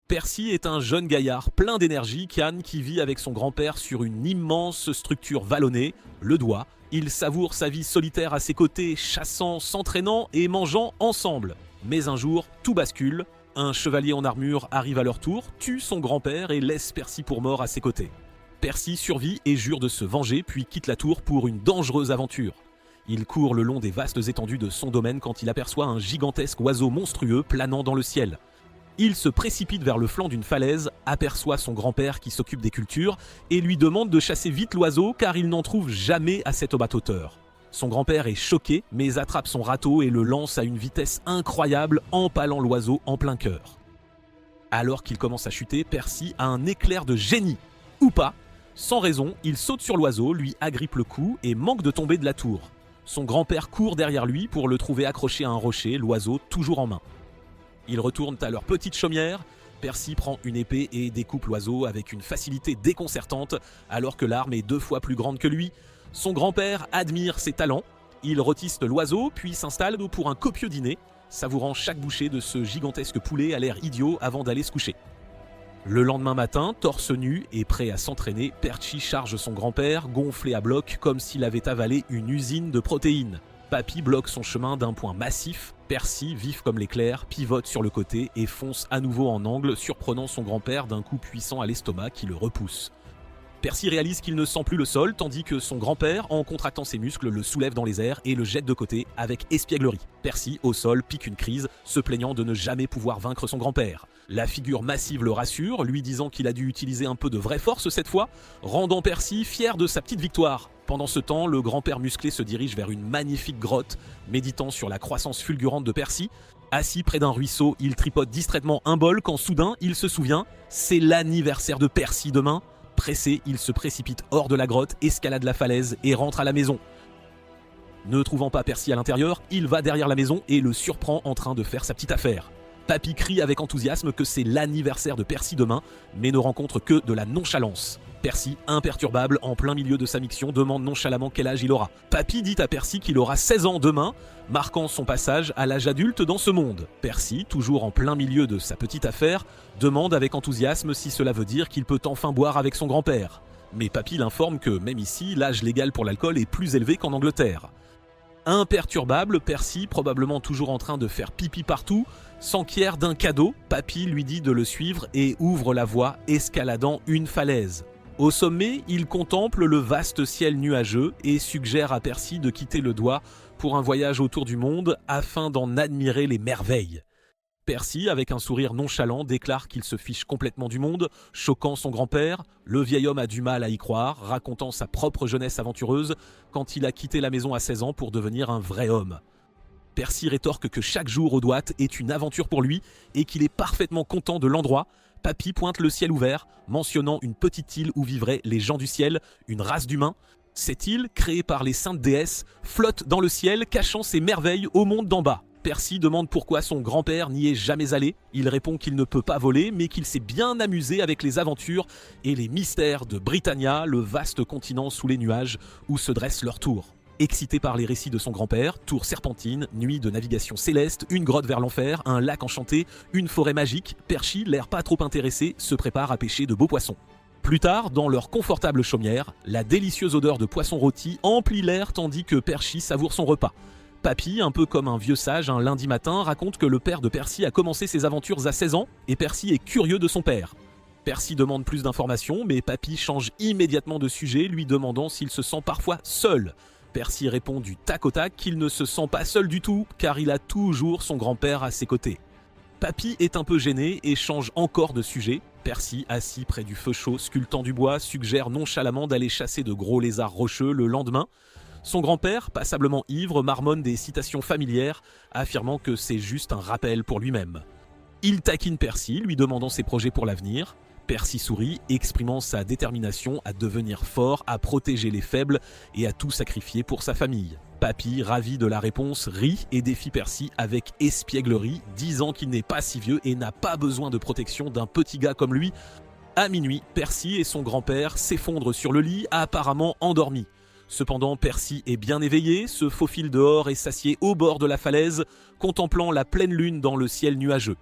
Percy est un jeune gaillard plein d'énergie, Kian, qui vit avec son grand-père sur une immense structure vallonnée, le Doigt. Il savoure sa vie solitaire à ses côtés, chassant, s'entraînant et mangeant ensemble. Mais un jour, tout bascule. Un chevalier en armure arrive à leur tour, tue son grand-père et laisse Percy pour mort à ses côtés. Percy survit et jure de se venger, puis quitte la tour pour une dangereuse aventure. Il court le long des vastes étendues de son domaine quand il aperçoit un gigantesque oiseau monstrueux planant dans le ciel. Il se précipite vers le flanc d'une falaise, aperçoit son grand-père qui s'occupe des cultures et lui demande de chasser vite l'oiseau car il n'en trouve jamais à cette haute hauteur. Son grand-père est choqué mais attrape son râteau et le lance à une vitesse incroyable, empalant l'oiseau en plein cœur. Alors qu'il commence à chuter, Percy a un éclair de génie. Ou pas. Sans raison, il saute sur l'oiseau, lui agrippe le cou et manque de tomber de la tour. Son grand-père court derrière lui pour le trouver accroché à un rocher, l'oiseau toujours en main. Ils retournent à leur petite chaumière. Percy prend une épée et découpe l'oiseau avec une facilité déconcertante, alors que l'arme est 2 fois plus grande que lui. Son grand-père admire ses talents. Il rôtisse l'oiseau, puis s'installe pour un copieux dîner, savourant chaque bouchée de ce gigantesque poulet à l'air idiot avant d'aller se coucher. Le lendemain matin, torse nu et prêt à s'entraîner, Percy charge son grand-père, gonflé à bloc comme s'il avait avalé une usine de protéines. Papy bloque son chemin d'un point massif. Percy, vif comme l'éclair, pivote sur le côté et fonce à nouveau en angle, surprenant son grand-père d'un coup puissant à l'estomac qui le repousse. Percy réalise qu'il ne sent plus le sol, tandis que son grand-père, en contractant ses muscles, le soulève dans les airs et le jette de côté avec espièglerie. Percy, au sol, pique une crise, se plaignant de ne jamais pouvoir vaincre son grand-père. La figure massive le rassure, lui disant qu'il a dû utiliser un peu de vraie force cette fois, rendant Percy fier de sa petite victoire. Pendant ce temps, le grand-père musclé se dirige vers une magnifique grotte, méditant sur la croissance fulgurante de Percy. Assis près d'un ruisseau, il tripote distraitement un bol quand soudain, il se souvient, c'est l'anniversaire de Percy demain. Pressé, il se précipite hors de la grotte, escalade la falaise et rentre à la maison. Ne trouvant pas Percy à l'intérieur, il va derrière la maison et le surprend en train de faire sa petite affaire. Papy crie avec enthousiasme que c'est l'anniversaire de Percy demain, mais ne rencontre que de la nonchalance. Percy, imperturbable, en plein milieu de sa miction, demande nonchalamment quel âge il aura. Papy dit à Percy qu'il aura 16 ans demain, marquant son passage à l'âge adulte dans ce monde. Percy, toujours en plein milieu de sa petite affaire, demande avec enthousiasme si cela veut dire qu'il peut enfin boire avec son grand-père. Mais Papy l'informe que, même ici, l'âge légal pour l'alcool est plus élevé qu'en Angleterre. Imperturbable, Percy, probablement toujours en train de faire pipi partout, s'enquiert d'un cadeau. Papy lui dit de le suivre et ouvre la voie, escaladant une falaise. Au sommet, il contemple le vaste ciel nuageux et suggère à Percy de quitter le Doigt pour un voyage autour du monde afin d'en admirer les merveilles. Percy, avec un sourire nonchalant, déclare qu'il se fiche complètement du monde, choquant son grand-père. Le vieil homme a du mal à y croire, racontant sa propre jeunesse aventureuse quand il a quitté la maison à 16 ans pour devenir un vrai homme. Percy rétorque que chaque jour au Doigt est une aventure pour lui et qu'il est parfaitement content de l'endroit. Papy pointe le ciel ouvert, mentionnant une petite île où vivraient les gens du ciel, une race d'humains. Cette île, créée par les saintes déesses, flotte dans le ciel, cachant ses merveilles au monde d'en bas. Percy demande pourquoi son grand-père n'y est jamais allé. Il répond qu'il ne peut pas voler, mais qu'il s'est bien amusé avec les aventures et les mystères de Britannia, le vaste continent sous les nuages où se dresse leur tour. Excité par les récits de son grand-père, tour serpentine, nuit de navigation céleste, une grotte vers l'enfer, un lac enchanté, une forêt magique, Percy, l'air pas trop intéressé, se prépare à pêcher de beaux poissons. Plus tard, dans leur confortable chaumière, la délicieuse odeur de poisson rôti emplit l'air tandis que Percy savoure son repas. Papy, un peu comme un vieux sage un lundi matin, raconte que le père de Percy a commencé ses aventures à 16 ans et Percy est curieux de son père. Percy demande plus d'informations, mais Papy change immédiatement de sujet, lui demandant s'il se sent parfois seul. Percy répond du tac au tac qu'il ne se sent pas seul du tout, car il a toujours son grand-père à ses côtés. Papy est un peu gêné et change encore de sujet. Percy, assis près du feu chaud, sculptant du bois, suggère nonchalamment d'aller chasser de gros lézards rocheux le lendemain. Son grand-père, passablement ivre, marmonne des citations familières, affirmant que c'est juste un rappel pour lui-même. Il taquine Percy, lui demandant ses projets pour l'avenir. Percy sourit, exprimant sa détermination à devenir fort, à protéger les faibles et à tout sacrifier pour sa famille. Papy, ravi de la réponse, rit et défie Percy avec espièglerie, disant qu'il n'est pas si vieux et n'a pas besoin de protection d'un petit gars comme lui. À minuit, Percy et son grand-père s'effondrent sur le lit, apparemment endormis. Cependant, Percy est bien éveillé, se faufile dehors et s'assied au bord de la falaise, contemplant la pleine lune dans le ciel nuageux.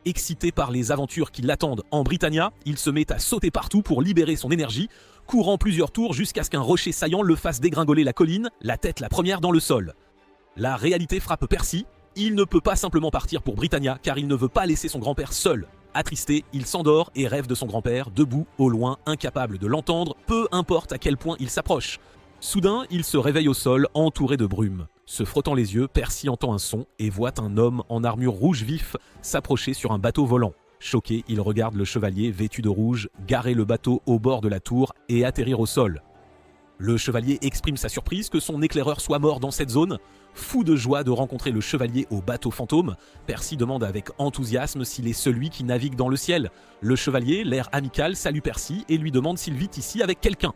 Excité par les aventures qui l'attendent en Britannia, il se met à sauter partout pour libérer son énergie, courant plusieurs tours jusqu'à ce qu'un rocher saillant le fasse dégringoler la colline, la tête la première dans le sol. La réalité frappe Percy, il ne peut pas simplement partir pour Britannia car il ne veut pas laisser son grand-père seul. Attristé, il s'endort et rêve de son grand-père, debout, au loin, incapable de l'entendre, peu importe à quel point il s'approche. Soudain, il se réveille au sol, entouré de brume. Se frottant les yeux, Percy entend un son et voit un homme en armure rouge vif s'approcher sur un bateau volant. Choqué, il regarde le chevalier vêtu de rouge garer le bateau au bord de la tour et atterrir au sol. Le chevalier exprime sa surprise que son éclaireur soit mort dans cette zone. Fou de joie de rencontrer le chevalier au bateau fantôme, Percy demande avec enthousiasme s'il est celui qui navigue dans le ciel. Le chevalier, l'air amical, salue Percy et lui demande s'il vit ici avec quelqu'un.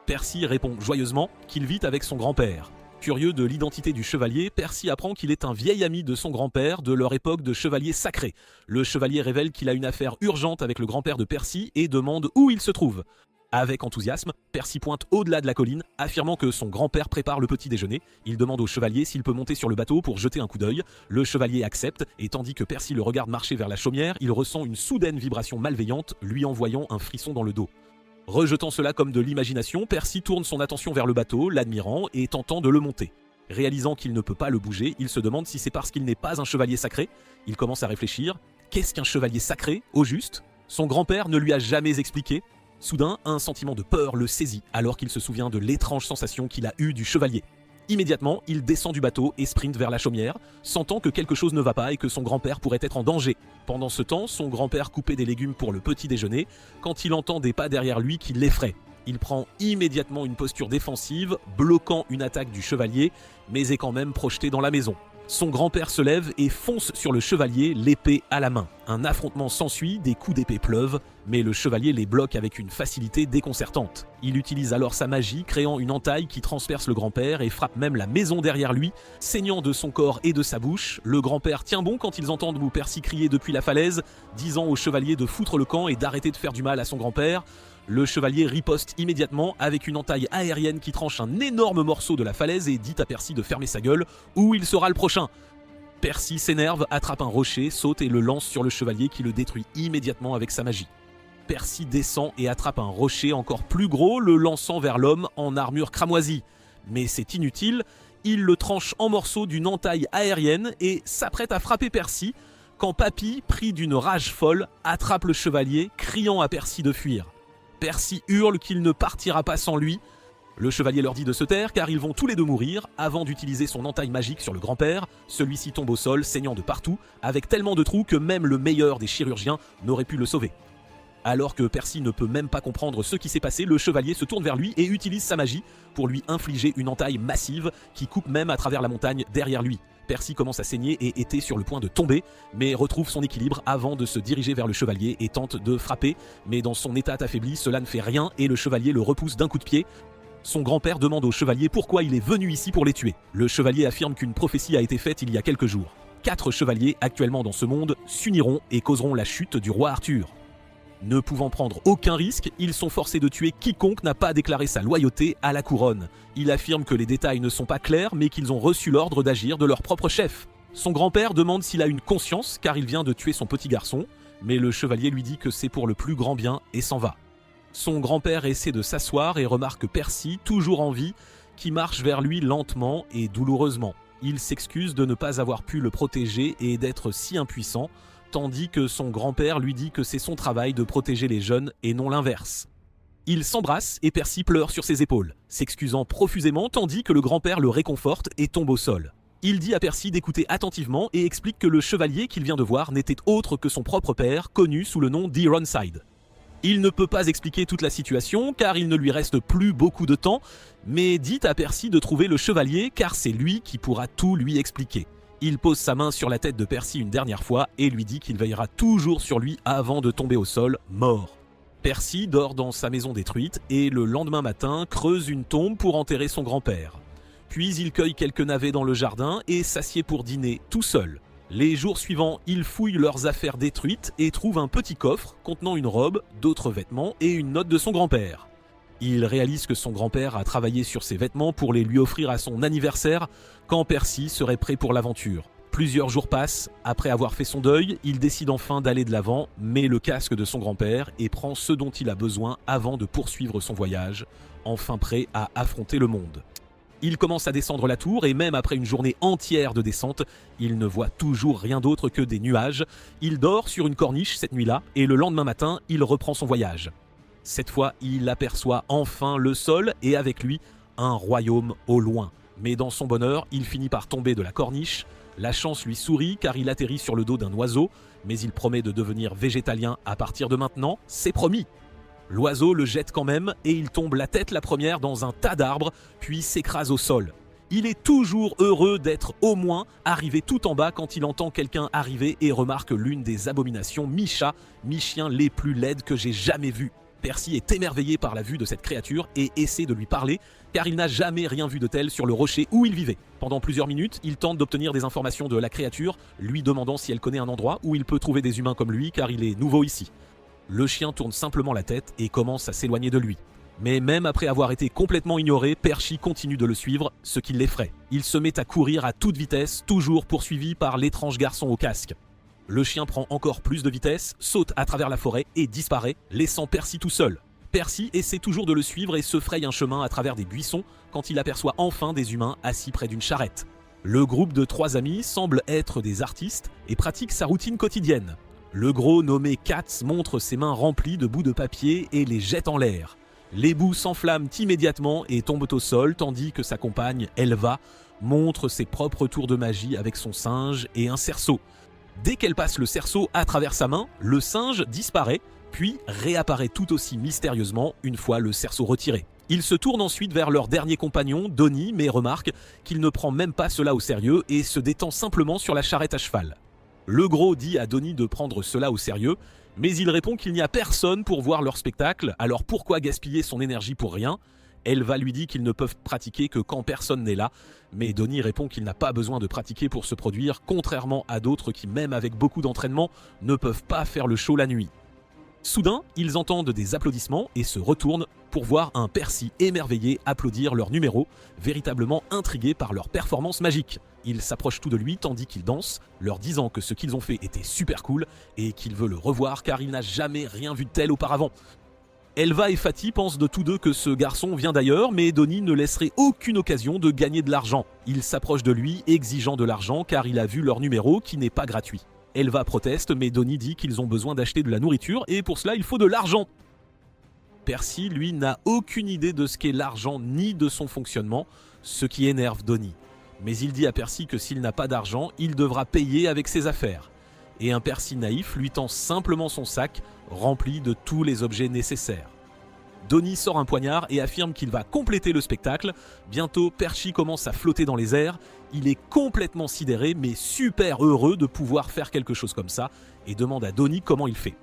Percy répond joyeusement qu'il vit avec son grand-père. Curieux de l'identité du chevalier, Percy apprend qu'il est un vieil ami de son grand-père de leur époque de chevalier sacré. Le chevalier révèle qu'il a une affaire urgente avec le grand-père de Percy et demande où il se trouve. Avec enthousiasme, Percy pointe au-delà de la colline, affirmant que son grand-père prépare le petit déjeuner. Il demande au chevalier s'il peut monter sur le bateau pour jeter un coup d'œil. Le chevalier accepte, et tandis que Percy le regarde marcher vers la chaumière, il ressent une soudaine vibration malveillante, lui envoyant un frisson dans le dos. Rejetant cela comme de l'imagination, Percy tourne son attention vers le bateau, l'admirant et tentant de le monter. Réalisant qu'il ne peut pas le bouger, il se demande si c'est parce qu'il n'est pas un chevalier sacré. Il commence à réfléchir. Qu'est-ce qu'un chevalier sacré, au juste ? Son grand-père ne lui a jamais expliqué. Soudain, un sentiment de peur le saisit alors qu'il se souvient de l'étrange sensation qu'il a eue du chevalier. Immédiatement, il descend du bateau et sprinte vers la chaumière, sentant que quelque chose ne va pas et que son grand-père pourrait être en danger. Pendant ce temps, son grand-père coupait des légumes pour le petit déjeuner quand il entend des pas derrière lui qui l'effraient. Il prend immédiatement une posture défensive, bloquant une attaque du chevalier, mais est quand même projeté dans la maison. Son grand-père se lève et fonce sur le chevalier, l'épée à la main. Un affrontement s'ensuit, des coups d'épée pleuvent, mais le chevalier les bloque avec une facilité déconcertante. Il utilise alors sa magie, créant une entaille qui transperce le grand-père et frappe même la maison derrière lui, saignant de son corps et de sa bouche. Le grand-père tient bon quand ils entendent Percy crier depuis la falaise, disant au chevalier de foutre le camp et d'arrêter de faire du mal à son grand-père. Le chevalier riposte immédiatement avec une entaille aérienne qui tranche un énorme morceau de la falaise et dit à Percy de fermer sa gueule ou il sera le prochain. Percy s'énerve, attrape un rocher, saute et le lance sur le chevalier qui le détruit immédiatement avec sa magie. Percy descend et attrape un rocher encore plus gros, le lançant vers l'homme en armure cramoisie. Mais c'est inutile, il le tranche en morceaux d'une entaille aérienne et s'apprête à frapper Percy quand Papy, pris d'une rage folle, attrape le chevalier, criant à Percy de fuir. Percy hurle qu'il ne partira pas sans lui. Le chevalier leur dit de se taire car ils vont tous les deux mourir avant d'utiliser son entaille magique sur le grand-père. Celui-ci tombe au sol, saignant de partout, avec tellement de trous que même le meilleur des chirurgiens n'aurait pu le sauver. Alors que Percy ne peut même pas comprendre ce qui s'est passé, le chevalier se tourne vers lui et utilise sa magie pour lui infliger une entaille massive qui coupe même à travers la montagne derrière lui. Percy commence à saigner et était sur le point de tomber, mais retrouve son équilibre avant de se diriger vers le chevalier et tente de frapper, mais dans son état affaibli, cela ne fait rien et le chevalier le repousse d'un coup de pied. Son grand-père demande au chevalier pourquoi il est venu ici pour les tuer. Le chevalier affirme qu'une prophétie a été faite il y a quelques jours. 4 chevaliers actuellement dans ce monde s'uniront et causeront la chute du roi Arthur. Ne pouvant prendre aucun risque, ils sont forcés de tuer quiconque n'a pas déclaré sa loyauté à la couronne. Il affirme que les détails ne sont pas clairs, mais qu'ils ont reçu l'ordre d'agir de leur propre chef. Son grand-père demande s'il a une conscience, car il vient de tuer son petit garçon, mais le chevalier lui dit que c'est pour le plus grand bien et s'en va. Son grand-père essaie de s'asseoir et remarque Percy, toujours en vie, qui marche vers lui lentement et douloureusement. Il s'excuse de ne pas avoir pu le protéger et d'être si impuissant, tandis que son grand-père lui dit que c'est son travail de protéger les jeunes et non l'inverse. Ils s'embrassent et Percy pleure sur ses épaules, s'excusant profusément tandis que le grand-père le réconforte et tombe au sol. Il dit à Percy d'écouter attentivement et explique que le chevalier qu'il vient de voir n'était autre que son propre père, connu sous le nom d'Ironside. Il ne peut pas expliquer toute la situation car il ne lui reste plus beaucoup de temps, mais dit à Percy de trouver le chevalier car c'est lui qui pourra tout lui expliquer. Il pose sa main sur la tête de Percy une dernière fois et lui dit qu'il veillera toujours sur lui avant de tomber au sol, mort. Percy dort dans sa maison détruite et le lendemain matin creuse une tombe pour enterrer son grand-père. Puis il cueille quelques navets dans le jardin et s'assied pour dîner tout seul. Les jours suivants, ils fouillent leurs affaires détruites et trouvent un petit coffre contenant une robe, d'autres vêtements et une note de son grand-père. Il réalise que son grand-père a travaillé sur ses vêtements pour les lui offrir à son anniversaire quand Percy serait prêt pour l'aventure. Plusieurs jours passent, après avoir fait son deuil, il décide enfin d'aller de l'avant, met le casque de son grand-père et prend ce dont il a besoin avant de poursuivre son voyage, enfin prêt à affronter le monde. Il commence à descendre la tour et même après une journée entière de descente, il ne voit toujours rien d'autre que des nuages. Il dort sur une corniche cette nuit-là et le lendemain matin, il reprend son voyage. Cette fois, il aperçoit enfin le sol et avec lui, un royaume au loin. Mais dans son bonheur, il finit par tomber de la corniche. La chance lui sourit car il atterrit sur le dos d'un oiseau, mais il promet de devenir végétalien à partir de maintenant, c'est promis. L'oiseau le jette quand même et il tombe la tête la première dans un tas d'arbres, puis s'écrase au sol. Il est toujours heureux d'être au moins arrivé tout en bas quand il entend quelqu'un arriver et remarque l'une des abominations mi-chat, mi-chien les plus laides que j'ai jamais vues. Percy est émerveillé par la vue de cette créature et essaie de lui parler, car il n'a jamais rien vu de tel sur le rocher où il vivait. Pendant plusieurs minutes, il tente d'obtenir des informations de la créature, lui demandant si elle connaît un endroit où il peut trouver des humains comme lui, car il est nouveau ici. Le chien tourne simplement la tête et commence à s'éloigner de lui. Mais même après avoir été complètement ignoré, Percy continue de le suivre, ce qui l'effraie. Il se met à courir à toute vitesse, toujours poursuivi par l'étrange garçon au casque. Le chien prend encore plus de vitesse, saute à travers la forêt et disparaît, laissant Percy tout seul. Percy essaie toujours de le suivre et se fraye un chemin à travers des buissons quand il aperçoit enfin des humains assis près d'une charrette. Le groupe de 3 amis semble être des artistes et pratique sa routine quotidienne. Le gros nommé Katz montre ses mains remplies de bouts de papier et les jette en l'air. Les bouts s'enflamment immédiatement et tombent au sol tandis que sa compagne, Elva, montre ses propres tours de magie avec son singe et un cerceau. Dès qu'elle passe le cerceau à travers sa main, le singe disparaît, puis réapparaît tout aussi mystérieusement une fois le cerceau retiré. Ils se tournent ensuite vers leur dernier compagnon, Donnie, mais remarque qu'il ne prend même pas cela au sérieux et se détend simplement sur la charrette à cheval. Le gros dit à Donnie de prendre cela au sérieux, mais il répond qu'il n'y a personne pour voir leur spectacle, alors pourquoi gaspiller son énergie pour rien ? Elva lui dit qu'ils ne peuvent pratiquer que quand personne n'est là, mais Donnie répond qu'il n'a pas besoin de pratiquer pour se produire, contrairement à d'autres qui, même avec beaucoup d'entraînement, ne peuvent pas faire le show la nuit. Soudain, ils entendent des applaudissements et se retournent pour voir un Percy émerveillé applaudir leur numéro, véritablement intrigué par leur performance magique. Ils s'approchent tout de lui tandis qu'ils dansent, leur disant que ce qu'ils ont fait était super cool et qu'il veut le revoir car il n'a jamais rien vu de tel auparavant. Elva et Fatty pensent de tous deux que ce garçon vient d'ailleurs, mais Donnie ne laisserait aucune occasion de gagner de l'argent. Il s'approche de lui, exigeant de l'argent car il a vu leur numéro qui n'est pas gratuit. Elva proteste, mais Donnie dit qu'ils ont besoin d'acheter de la nourriture et pour cela il faut de l'argent. Percy, lui, n'a aucune idée de ce qu'est l'argent ni de son fonctionnement, ce qui énerve Donnie. Mais il dit à Percy que s'il n'a pas d'argent, il devra payer avec ses affaires. Et un Percy naïf lui tend simplement son sac, rempli de tous les objets nécessaires. Donnie sort un poignard et affirme qu'il va compléter le spectacle. Bientôt, Percy commence à flotter dans les airs. Il est complètement sidéré, mais super heureux de pouvoir faire quelque chose comme ça, et demande à Donnie comment il fait.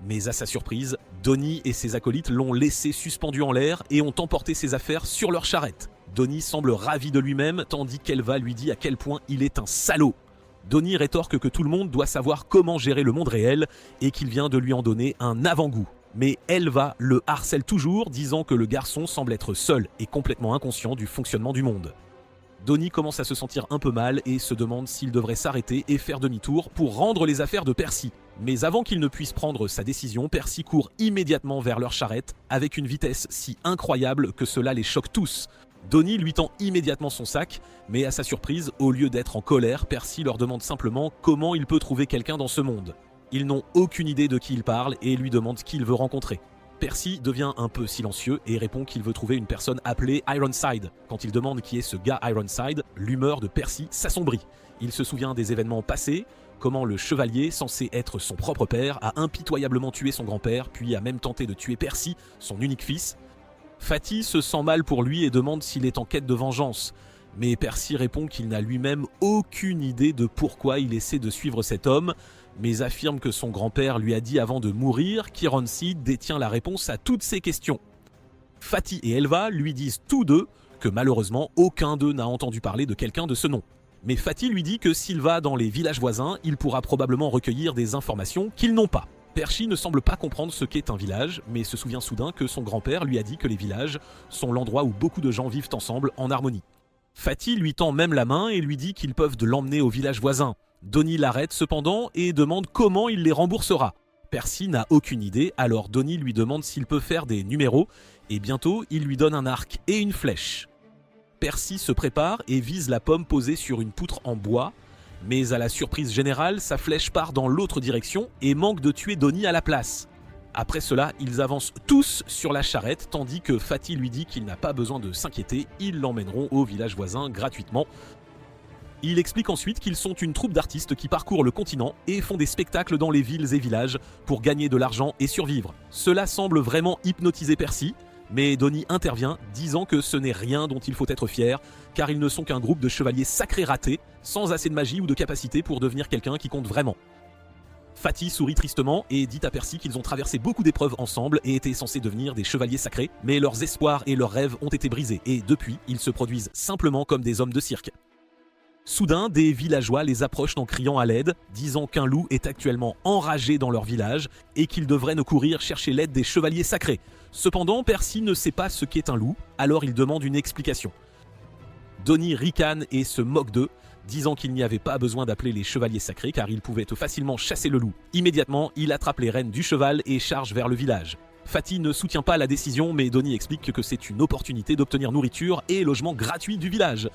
Mais à sa surprise, Donnie et ses acolytes l'ont laissé suspendu en l'air et ont emporté ses affaires sur leur charrette. Donnie semble ravi de lui-même, tandis qu'Elva lui dit à quel point il est un salaud. Donnie rétorque que tout le monde doit savoir comment gérer le monde réel et qu'il vient de lui en donner un avant-goût. Mais Elva le harcèle toujours, disant que le garçon semble être seul et complètement inconscient du fonctionnement du monde. Donnie commence à se sentir un peu mal et se demande s'il devrait s'arrêter et faire demi-tour pour rendre les affaires de Percy. Mais avant qu'il ne puisse prendre sa décision, Percy court immédiatement vers leur charrette avec une vitesse si incroyable que cela les choque tous. Donnie lui tend immédiatement son sac, mais à sa surprise, au lieu d'être en colère, Percy leur demande simplement comment il peut trouver quelqu'un dans ce monde. Ils n'ont aucune idée de qui il parle et lui demandent qui il veut rencontrer. Percy devient un peu silencieux et répond qu'il veut trouver une personne appelée Ironside. Quand il demande qui est ce gars Ironside, l'humeur de Percy s'assombrit. Il se souvient des événements passés, comment le chevalier, censé être son propre père, a impitoyablement tué son grand-père, puis a même tenté de tuer Percy, son unique fils. Fatty se sent mal pour lui et demande s'il est en quête de vengeance. Mais Percy répond qu'il n'a lui-même aucune idée de pourquoi il essaie de suivre cet homme, mais affirme que son grand-père lui a dit avant de mourir qu'Ironside détient la réponse à toutes ses questions. Fatty et Elva lui disent tous deux que malheureusement aucun d'eux n'a entendu parler de quelqu'un de ce nom. Mais Fatty lui dit que s'il va dans les villages voisins, il pourra probablement recueillir des informations qu'ils n'ont pas. Percy ne semble pas comprendre ce qu'est un village, mais se souvient soudain que son grand-père lui a dit que les villages sont l'endroit où beaucoup de gens vivent ensemble en harmonie. Fatih lui tend même la main et lui dit qu'ils peuvent l'emmener au village voisin. Donnie l'arrête cependant et demande comment il les remboursera. Percy n'a aucune idée, alors Donnie lui demande s'il peut faire des numéros et bientôt il lui donne un arc et une flèche. Percy se prépare et vise la pomme posée sur une poutre en bois, mais à la surprise générale, sa flèche part dans l'autre direction et manque de tuer Donnie à la place. Après cela, ils avancent tous sur la charrette, tandis que Fatih lui dit qu'il n'a pas besoin de s'inquiéter, ils l'emmèneront au village voisin gratuitement. Il explique ensuite qu'ils sont une troupe d'artistes qui parcourent le continent et font des spectacles dans les villes et villages pour gagner de l'argent et survivre. Cela semble vraiment hypnotiser Percy, mais Donnie intervient, disant que ce n'est rien dont il faut être fier, car ils ne sont qu'un groupe de chevaliers sacrés ratés, sans assez de magie ou de capacité pour devenir quelqu'un qui compte vraiment. Fatih sourit tristement et dit à Percy qu'ils ont traversé beaucoup d'épreuves ensemble et étaient censés devenir des chevaliers sacrés, mais leurs espoirs et leurs rêves ont été brisés, et depuis, ils se produisent simplement comme des hommes de cirque. Soudain, des villageois les approchent en criant à l'aide, disant qu'un loup est actuellement enragé dans leur village et qu'ils devraient ne courir chercher l'aide des chevaliers sacrés. Cependant, Percy ne sait pas ce qu'est un loup, alors il demande une explication. Donnie ricane et se moque d'eux, disant qu'il n'y avait pas besoin d'appeler les chevaliers sacrés car ils pouvaient facilement chasser le loup. Immédiatement, il attrape les rênes du cheval et charge vers le village. Fatih ne soutient pas la décision, mais Donnie explique que c'est une opportunité d'obtenir nourriture et logement gratuit du village.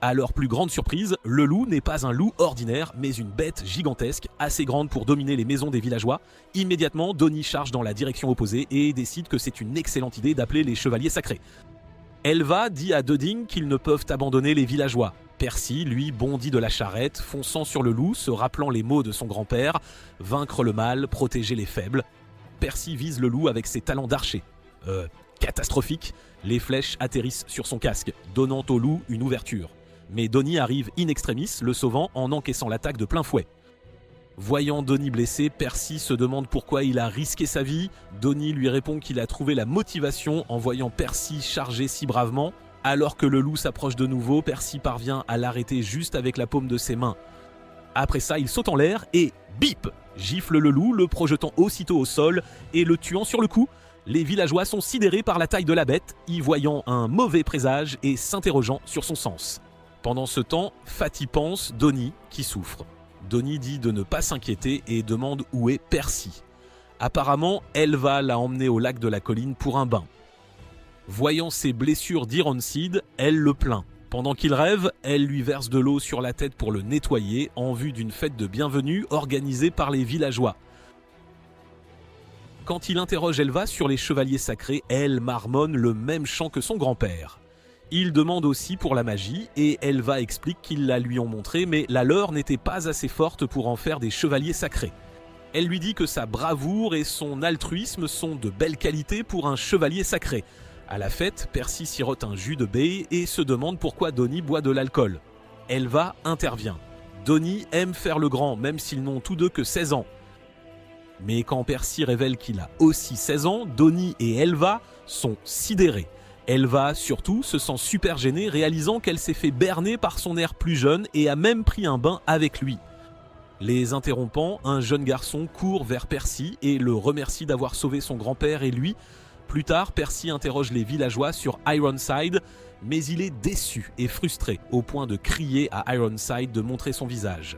À leur plus grande surprise, le loup n'est pas un loup ordinaire, mais une bête gigantesque, assez grande pour dominer les maisons des villageois. Immédiatement, Donnie charge dans la direction opposée et décide que c'est une excellente idée d'appeler les chevaliers sacrés. Elva dit à Döding qu'ils ne peuvent abandonner les villageois. Percy, lui, bondit de la charrette, fonçant sur le loup, se rappelant les mots de son grand-père « Vaincre le mal, protéger les faibles ». Percy vise le loup avec ses talents d'archer. Catastrophique, les flèches atterrissent sur son casque, donnant au loup une ouverture. Mais Donnie arrive in extremis, le sauvant en encaissant l'attaque de plein fouet. Voyant Donnie blessé, Percy se demande pourquoi il a risqué sa vie. Donnie lui répond qu'il a trouvé la motivation en voyant Percy charger si bravement. Alors que le loup s'approche de nouveau, Percy parvient à l'arrêter juste avec la paume de ses mains. Après ça, il saute en l'air et bip, gifle le loup, le projetant aussitôt au sol et le tuant sur le coup. Les villageois sont sidérés par la taille de la bête, y voyant un mauvais présage et s'interrogeant sur son sens. Pendant ce temps, Fatih pense Donnie qui souffre. Donnie dit de ne pas s'inquiéter et demande où est Percy. Apparemment, Elva l'a emmené au lac de la colline pour un bain. Voyant ses blessures d'Ironseed, elle le plaint. Pendant qu'il rêve, elle lui verse de l'eau sur la tête pour le nettoyer en vue d'une fête de bienvenue organisée par les villageois. Quand il interroge Elva sur les chevaliers sacrés, elle marmonne le même chant que son grand-père. Il demande aussi pour la magie et Elva explique qu'ils la lui ont montré, mais la leur n'était pas assez forte pour en faire des chevaliers sacrés. Elle lui dit que sa bravoure et son altruisme sont de belles qualités pour un chevalier sacré. À la fête, Percy sirote un jus de baie et se demande pourquoi Donnie boit de l'alcool. Elva intervient. Donnie aime faire le grand, même s'ils n'ont tous deux que 16 ans. Mais quand Percy révèle qu'il a aussi 16 ans, Donnie et Elva sont sidérés. Elva, surtout, se sent super gênée, réalisant qu'elle s'est fait berner par son air plus jeune et a même pris un bain avec lui. Les interrompant, un jeune garçon court vers Percy et le remercie d'avoir sauvé son grand-père et lui. Plus tard, Percy interroge les villageois sur Ironside, mais il est déçu et frustré, au point de crier à Ironside de montrer son visage.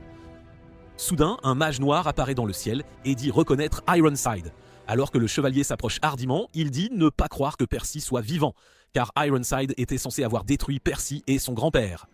Soudain, un mage noir apparaît dans le ciel et dit reconnaître Ironside. Alors que le chevalier s'approche hardiment, il dit ne pas croire que Percy soit vivant, car Ironside était censé avoir détruit Percy et son grand-père.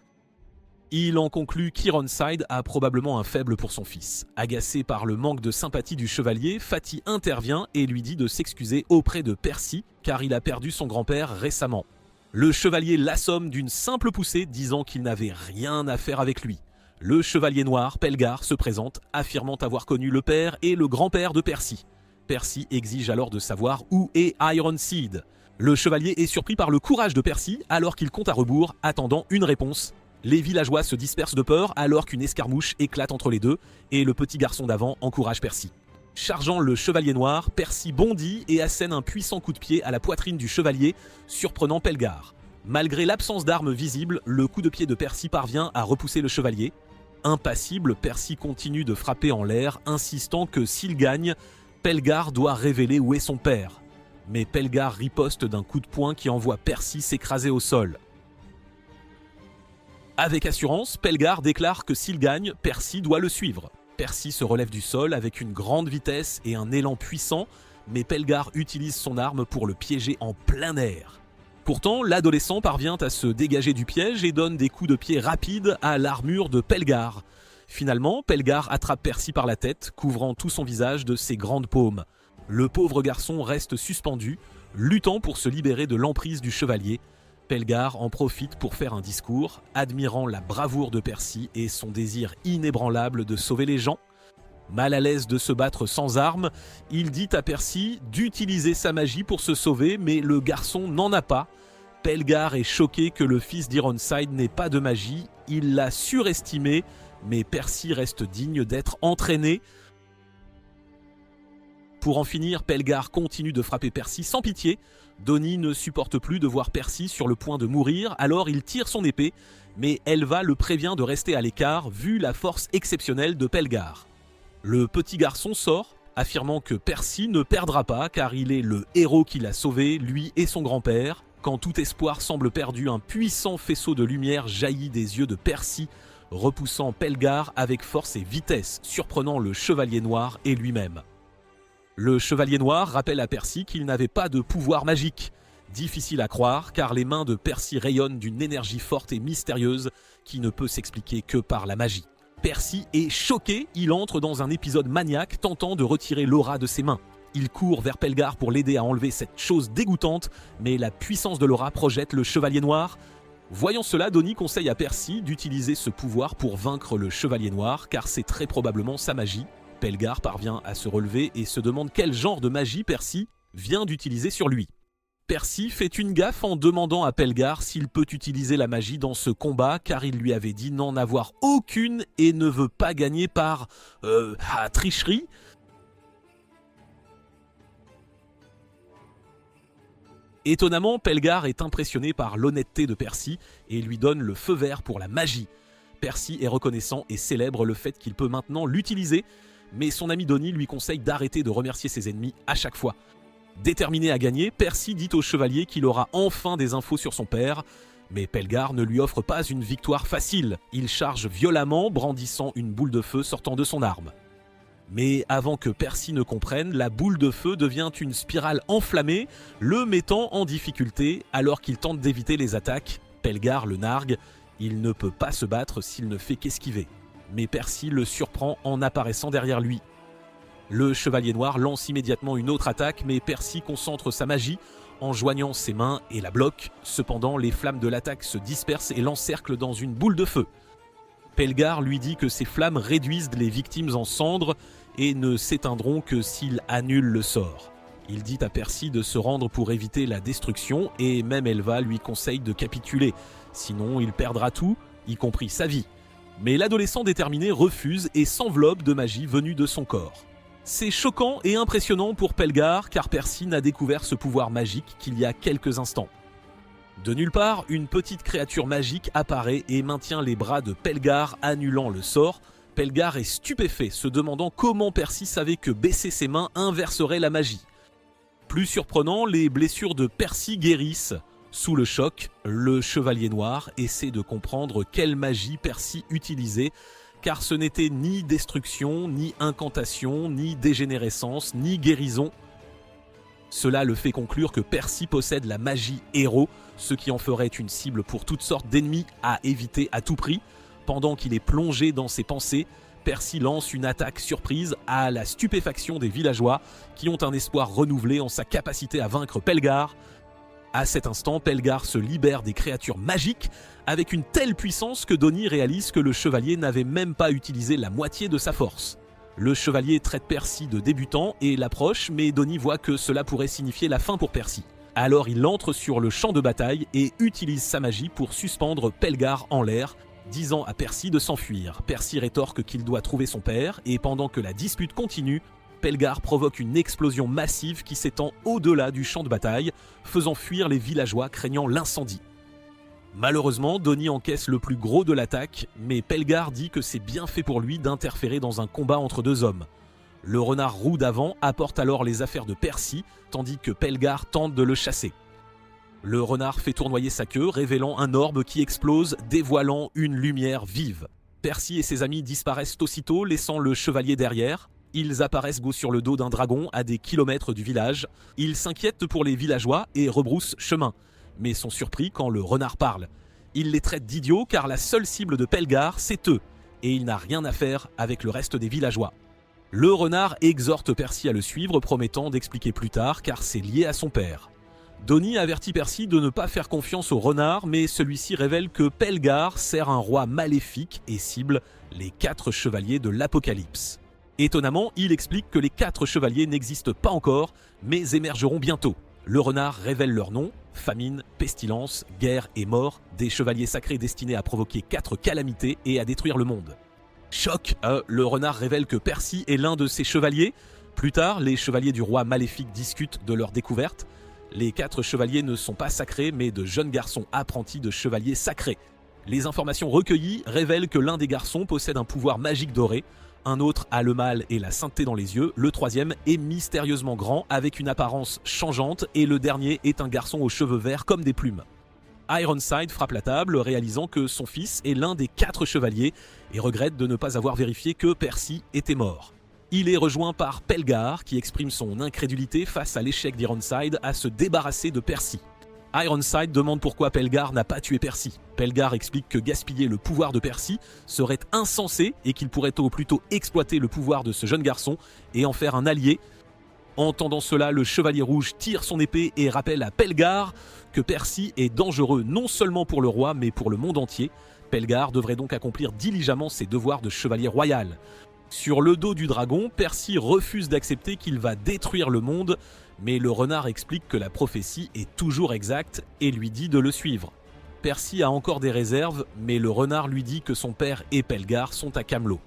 Il en conclut qu'Ironside a probablement un faible pour son fils. Agacé par le manque de sympathie du chevalier, Fatih intervient et lui dit de s'excuser auprès de Percy, car il a perdu son grand-père récemment. Le chevalier l'assomme d'une simple poussée, disant qu'il n'avait rien à faire avec lui. Le chevalier noir, Pelgar, se présente, affirmant avoir connu le père et le grand-père de Percy. Percy exige alors de savoir où est Ironseed. Le chevalier est surpris par le courage de Percy alors qu'il compte à rebours, attendant une réponse. Les villageois se dispersent de peur alors qu'une escarmouche éclate entre les deux et le petit garçon d'avant encourage Percy. Chargeant le chevalier noir, Percy bondit et assène un puissant coup de pied à la poitrine du chevalier, surprenant Pelgar. Malgré l'absence d'armes visibles, le coup de pied de Percy parvient à repousser le chevalier. Impassible, Percy continue de frapper en l'air, insistant que s'il gagne, Pelgar doit révéler où est son père. Mais Pelgar riposte d'un coup de poing qui envoie Percy s'écraser au sol. Avec assurance, Pelgar déclare que s'il gagne, Percy doit le suivre. Percy se relève du sol avec une grande vitesse et un élan puissant, mais Pelgar utilise son arme pour le piéger en plein air. Pourtant, l'adolescent parvient à se dégager du piège et donne des coups de pied rapides à l'armure de Pelgar. Finalement, Pelgar attrape Percy par la tête, couvrant tout son visage de ses grandes paumes. Le pauvre garçon reste suspendu, luttant pour se libérer de l'emprise du chevalier. Pelgar en profite pour faire un discours, admirant la bravoure de Percy et son désir inébranlable de sauver les gens. Mal à l'aise de se battre sans armes, il dit à Percy d'utiliser sa magie pour se sauver, mais le garçon n'en a pas. Pelgar est choqué que le fils d'Ironside n'ait pas de magie, il l'a surestimé, mais Percy reste digne d'être entraîné. Pour en finir, Pelgar continue de frapper Percy sans pitié. Donnie ne supporte plus de voir Percy sur le point de mourir, alors il tire son épée, mais Elva le prévient de rester à l'écart vu la force exceptionnelle de Pelgar. Le petit garçon sort, affirmant que Percy ne perdra pas car il est le héros qui l'a sauvé, lui et son grand-père. Quand tout espoir semble perdu, un puissant faisceau de lumière jaillit des yeux de Percy, repoussant Pelgar avec force et vitesse, surprenant le Chevalier Noir et lui-même. Le Chevalier Noir rappelle à Percy qu'il n'avait pas de pouvoir magique. Difficile à croire car les mains de Percy rayonnent d'une énergie forte et mystérieuse qui ne peut s'expliquer que par la magie. Percy est choqué, il entre dans un épisode maniaque tentant de retirer l'aura de ses mains. Il court vers Pelgar pour l'aider à enlever cette chose dégoûtante, mais la puissance de l'aura projette le Chevalier Noir. Voyant cela, Donnie conseille à Percy d'utiliser ce pouvoir pour vaincre le Chevalier Noir, car c'est très probablement sa magie. Pelgar parvient à se relever et se demande quel genre de magie Percy vient d'utiliser sur lui. Percy fait une gaffe en demandant à Pelgar s'il peut utiliser la magie dans ce combat car il lui avait dit n'en avoir aucune et ne veut pas gagner par tricherie. Étonnamment, Pelgar est impressionné par l'honnêteté de Percy et lui donne le feu vert pour la magie. Percy est reconnaissant et célèbre le fait qu'il peut maintenant l'utiliser, mais son ami Donnie lui conseille d'arrêter de remercier ses ennemis à chaque fois. Déterminé à gagner, Percy dit au chevalier qu'il aura enfin des infos sur son père, mais Pelgar ne lui offre pas une victoire facile. Il charge violemment, brandissant une boule de feu sortant de son arme. Mais avant que Percy ne comprenne, la boule de feu devient une spirale enflammée, le mettant en difficulté alors qu'il tente d'éviter les attaques. Pelgar le nargue, il ne peut pas se battre s'il ne fait qu'esquiver. Mais Percy le surprend en apparaissant derrière lui. Le Chevalier Noir lance immédiatement une autre attaque, mais Percy concentre sa magie en joignant ses mains et la bloque. Cependant, les flammes de l'attaque se dispersent et l'encerclent dans une boule de feu. Pelgar lui dit que ces flammes réduisent les victimes en cendres et ne s'éteindront que s'il annule le sort. Il dit à Percy de se rendre pour éviter la destruction et même Elva lui conseille de capituler, sinon il perdra tout, y compris sa vie. Mais l'adolescent déterminé refuse et s'enveloppe de magie venue de son corps. C'est choquant et impressionnant pour Pelgar car Percy n'a découvert ce pouvoir magique qu'il y a quelques instants. De nulle part, une petite créature magique apparaît et maintient les bras de Pelgar, annulant le sort. Pelgar est stupéfait, se demandant comment Percy savait que baisser ses mains inverserait la magie. Plus surprenant, les blessures de Percy guérissent. Sous le choc, le Chevalier Noir essaie de comprendre quelle magie Percy utilisait, car ce n'était ni destruction, ni incantation, ni dégénérescence, ni guérison. Cela le fait conclure que Percy possède la magie héros, ce qui en ferait une cible pour toutes sortes d'ennemis à éviter à tout prix. Pendant qu'il est plongé dans ses pensées, Percy lance une attaque surprise à la stupéfaction des villageois qui ont un espoir renouvelé en sa capacité à vaincre Pelgar. À cet instant, Pelgar se libère des créatures magiques avec une telle puissance que Donnie réalise que le chevalier n'avait même pas utilisé la moitié de sa force. Le chevalier traite Percy de débutant et l'approche, mais Donnie voit que cela pourrait signifier la fin pour Percy. Alors il entre sur le champ de bataille et utilise sa magie pour suspendre Pelgar en l'air, disant à Percy de s'enfuir. Percy rétorque qu'il doit trouver son père et pendant que la dispute continue, Pelgar provoque une explosion massive qui s'étend au-delà du champ de bataille, faisant fuir les villageois craignant l'incendie. Malheureusement, Donnie encaisse le plus gros de l'attaque, mais Pelgar dit que c'est bien fait pour lui d'interférer dans un combat entre deux hommes. Le renard roux d'avant apporte alors les affaires de Percy, tandis que Pelgar tente de le chasser. Le renard fait tournoyer sa queue, révélant un orbe qui explose, dévoilant une lumière vive. Percy et ses amis disparaissent aussitôt, laissant le chevalier derrière. Ils apparaissent sur le dos d'un dragon à des kilomètres du village. Ils s'inquiètent pour les villageois et rebroussent chemin, mais sont surpris quand le renard parle. Il les traite d'idiots car la seule cible de Pelgar, c'est eux, et il n'a rien à faire avec le reste des villageois. Le renard exhorte Percy à le suivre, promettant d'expliquer plus tard car c'est lié à son père. Donnie avertit Percy de ne pas faire confiance au renard, mais celui-ci révèle que Pelgar sert un roi maléfique et cible les 4 chevaliers de l'Apocalypse. Étonnamment, il explique que les 4 chevaliers n'existent pas encore, mais émergeront bientôt. Le renard révèle leur nom: famine, pestilence, guerre et mort, des chevaliers sacrés destinés à provoquer 4 calamités et à détruire le monde. Choc, le renard révèle que Percy est l'un de ces chevaliers. Plus tard, les chevaliers du roi maléfique discutent de leur découverte. Les 4 chevaliers ne sont pas sacrés, mais de jeunes garçons apprentis de chevaliers sacrés. Les informations recueillies révèlent que l'un des garçons possède un pouvoir magique doré, un autre a le mal et la sainteté dans les yeux, le troisième est mystérieusement grand avec une apparence changeante et le dernier est un garçon aux cheveux verts comme des plumes. Ironside frappe la table, réalisant que son fils est l'un des 4 chevaliers et regrette de ne pas avoir vérifié que Percy était mort. Il est rejoint par Pelgar qui exprime son incrédulité face à l'échec d'Ironside à se débarrasser de Percy. Ironside demande pourquoi Pelgar n'a pas tué Percy. Pelgar explique que gaspiller le pouvoir de Percy serait insensé et qu'il pourrait au plus tôt exploiter le pouvoir de ce jeune garçon et en faire un allié. Entendant cela, le chevalier rouge tire son épée et rappelle à Pelgar que Percy est dangereux non seulement pour le roi mais pour le monde entier. Pelgar devrait donc accomplir diligemment ses devoirs de chevalier royal. Sur le dos du dragon, Percy refuse d'accepter qu'il va détruire le monde, mais le renard explique que la prophétie est toujours exacte et lui dit de le suivre. Percy a encore des réserves, mais le renard lui dit que son père et Pelgar sont à Camelot.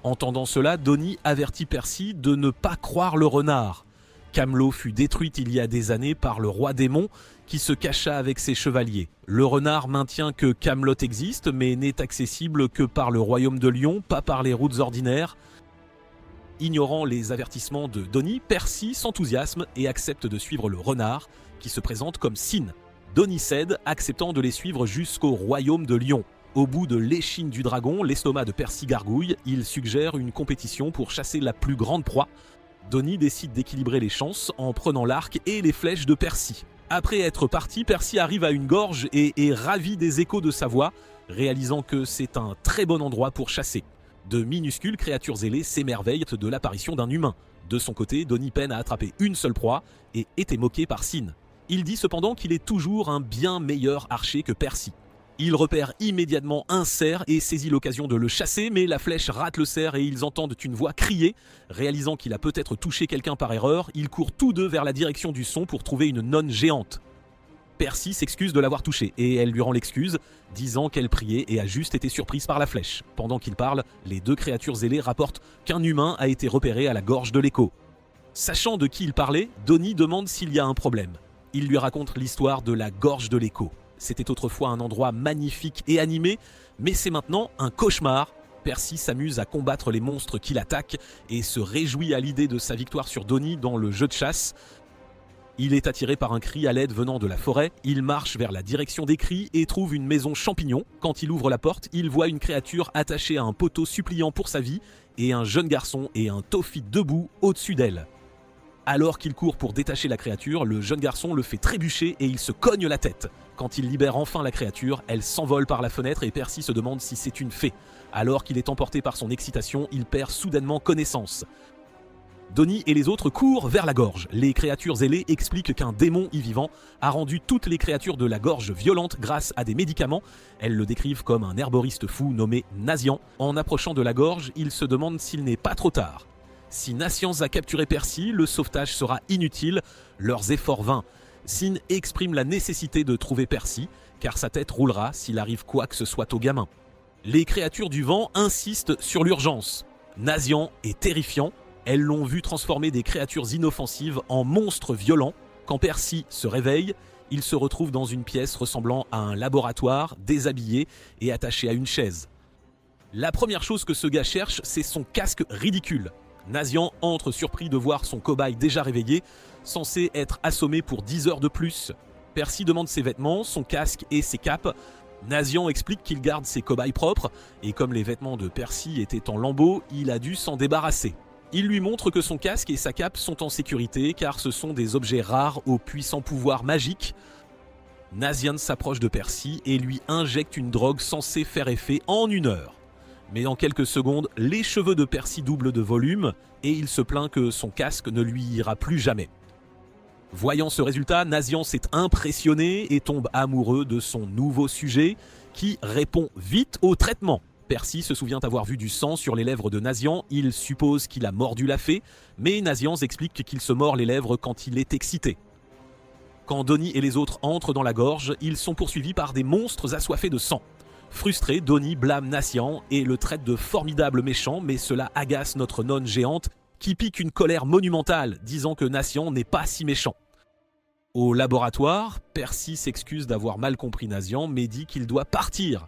Entendant cela, Donnie avertit Percy de ne pas croire le renard. Camelot fut détruite il y a des années par le roi démon qui se cacha avec ses chevaliers. Le renard maintient que Camelot existe mais n'est accessible que par le royaume de Lion, pas par les routes ordinaires. Ignorant les avertissements de Donnie, Percy s'enthousiasme et accepte de suivre le renard qui se présente comme Sin. Donnie cède, acceptant de les suivre jusqu'au royaume de Lion. Au bout de l'échine du dragon, l'estomac de Percy gargouille, il suggère une compétition pour chasser la plus grande proie. Donnie décide d'équilibrer les chances en prenant l'arc et les flèches de Percy. Après être parti, Percy arrive à une gorge et est ravi des échos de sa voix, réalisant que c'est un très bon endroit pour chasser. De minuscules créatures ailées s'émerveillent de l'apparition d'un humain. De son côté, Donnie peine à attraper une seule proie et était moqué par Sin. Il dit cependant qu'il est toujours un bien meilleur archer que Percy. Il repère immédiatement un cerf et saisit l'occasion de le chasser, mais la flèche rate le cerf et ils entendent une voix crier. Réalisant qu'il a peut-être touché quelqu'un par erreur, ils courent tous deux vers la direction du son pour trouver une nonne géante. Percy s'excuse de l'avoir touchée et elle lui rend l'excuse, disant qu'elle priait et a juste été surprise par la flèche. Pendant qu'il parle, les 2 créatures ailées rapportent qu'un humain a été repéré à la gorge de l'écho. Sachant de qui il parlait, Donnie demande s'il y a un problème. Il lui raconte l'histoire de la gorge de l'écho. C'était autrefois un endroit magnifique et animé, mais c'est maintenant un cauchemar. Percy s'amuse à combattre les monstres qui l'attaquent et se réjouit à l'idée de sa victoire sur Donnie dans le jeu de chasse. Il est attiré par un cri à l'aide venant de la forêt, il marche vers la direction des cris et trouve une maison champignon. Quand il ouvre la porte, il voit une créature attachée à un poteau suppliant pour sa vie et un jeune garçon et un taufik debout au-dessus d'elle. Alors qu'il court pour détacher la créature, le jeune garçon le fait trébucher et il se cogne la tête. Quand il libère enfin la créature, elle s'envole par la fenêtre et Percy se demande si c'est une fée. Alors qu'il est emporté par son excitation, il perd soudainement connaissance. Donnie et les autres courent vers la gorge. Les créatures ailées expliquent qu'un démon y vivant a rendu toutes les créatures de la gorge violentes grâce à des médicaments. Elles le décrivent comme un herboriste fou nommé Nasian. En approchant de la gorge, il se demande s'il n'est pas trop tard. Si Nasian a capturé Percy, le sauvetage sera inutile, leurs efforts vains. Sin exprime la nécessité de trouver Percy, car sa tête roulera s'il arrive quoi que ce soit au gamin. Les créatures du vent insistent sur l'urgence. Nasian est terrifiant. Elles l'ont vu transformer des créatures inoffensives en monstres violents. Quand Percy se réveille, il se retrouve dans une pièce ressemblant à un laboratoire, déshabillé et attaché à une chaise. La première chose que ce gars cherche, c'est son casque ridicule. Nasian entre surpris de voir son cobaye déjà réveillé, censé être assommé pour 10 heures de plus. Percy demande ses vêtements, son casque et ses capes. Nazian explique qu'il garde ses cobayes propres, et comme les vêtements de Percy étaient en lambeaux, il a dû s'en débarrasser. Il lui montre que son casque et sa cape sont en sécurité car ce sont des objets rares au puissant pouvoir magique. Nazian s'approche de Percy et lui injecte une drogue censée faire effet en 1 heure. Mais en quelques secondes, les cheveux de Percy doublent de volume et il se plaint que son casque ne lui ira plus jamais. Voyant ce résultat, Nazian s'est impressionné et tombe amoureux de son nouveau sujet qui répond vite au traitement. Percy se souvient avoir vu du sang sur les lèvres de Nazian, il suppose qu'il a mordu la fée, mais Nazian explique qu'il se mord les lèvres quand il est excité. Quand Donnie et les autres entrent dans la gorge, ils sont poursuivis par des monstres assoiffés de sang. Frustré, Donnie blâme Nazian et le traite de formidable méchant, mais cela agace notre nonne géante qui pique une colère monumentale, disant que Nazian n'est pas si méchant. Au laboratoire, Percy s'excuse d'avoir mal compris Nazian, mais dit qu'il doit partir.